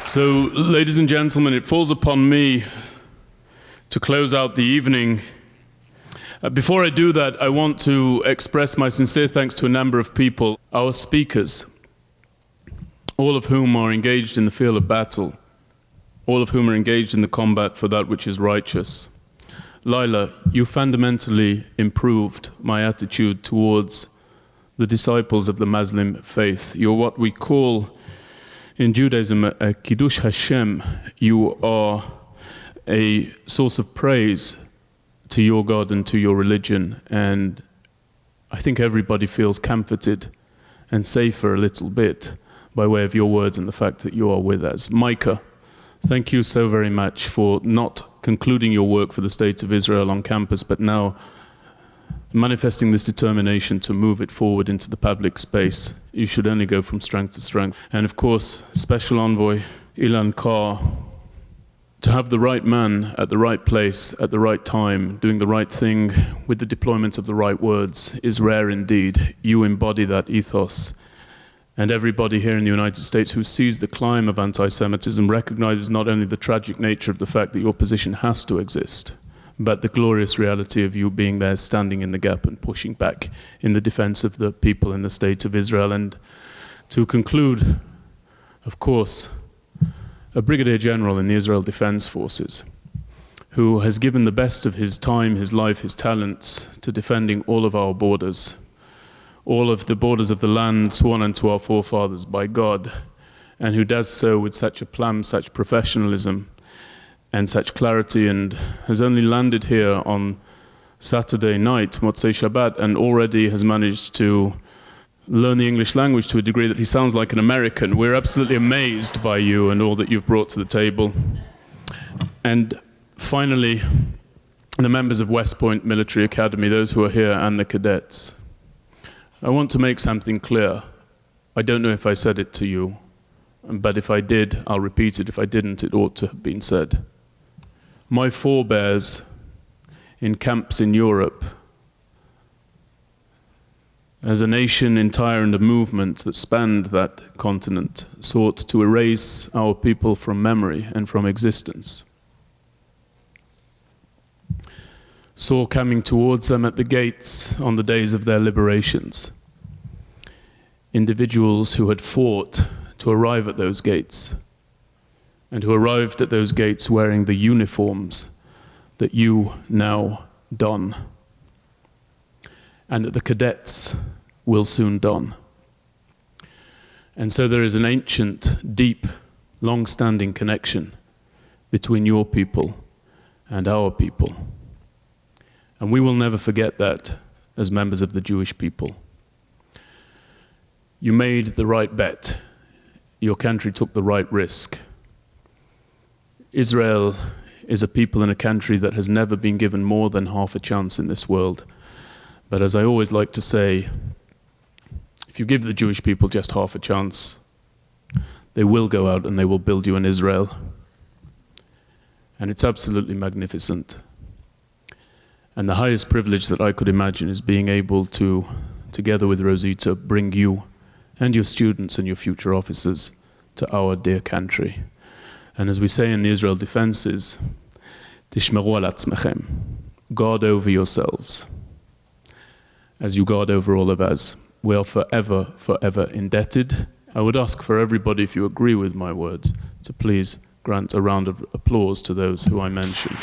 So, ladies and gentlemen, it falls upon me to close out the evening. Before I do that, I want to express my sincere thanks to a number of people, our speakers, all of whom are engaged in the field of battle, all of whom are engaged in the combat for that which is righteous. Laila, you fundamentally improved my attitude towards the disciples of the Muslim faith. You're what we call in Judaism a Kiddush Hashem. You are a source of praise to your God and to your religion, and I think everybody feels comforted and safer a little bit by way of your words and the fact that you are with us. Micah, thank you so very much for not concluding your work for the State of Israel on campus, but now manifesting this determination to move it forward into the public space. You should only go from strength to strength. And of course, Special Envoy Ilan Carr, to have the right man at the right place at the right time, doing the right thing with the deployment of the right words is rare indeed. You embody that ethos. And everybody here in the United States who sees the climb of anti-Semitism recognizes not only the tragic nature of the fact that your position has to exist, but the glorious reality of you being there, standing in the gap and pushing back in the defense of the people in the State of Israel. And to conclude, of course, a brigadier general in the Israel Defense Forces who has given the best of his time, his life, his talents to defending all of our borders, all of the borders of the land sworn unto our forefathers by God, and who does so with such aplomb, such professionalism, and such clarity, and has only landed here on Saturday night, Motzei Shabbat, and already has managed to learn the English language to a degree that he sounds like an American. We're absolutely amazed by you and all that you've brought to the table. And finally, the members of West Point Military Academy, those who are here, and the cadets. I want to make something clear. I don't know if I said it to you, but if I did, I'll repeat it. If I didn't, it ought to have been said. My forebears in camps in Europe, as a nation entire and a movement that spanned that continent, sought to erase our people from memory and from existence, saw coming towards them at the gates on the days of their liberations individuals who had fought to arrive at those gates, and who arrived at those gates wearing the uniforms that you now don, and that the cadets will soon don. And so there is an ancient, deep, long-standing connection between your people and our people. And we will never forget that as members of the Jewish people. You made the right bet. Your country took the right risk. Israel is a people and a country that has never been given more than half a chance in this world. But as I always like to say, if you give the Jewish people just half a chance, they will go out and they will build you an Israel. And it's absolutely magnificent. And the highest privilege that I could imagine is being able to, together with Rosita, bring you and your students and your future officers to our dear country. And as we say in the Israel Defenses, Tishmeru al atzmechem, guard over yourselves, as you guard over all of us. We are forever, forever indebted. I would ask for everybody, if you agree with my words, to please grant a round of applause to those who I mentioned.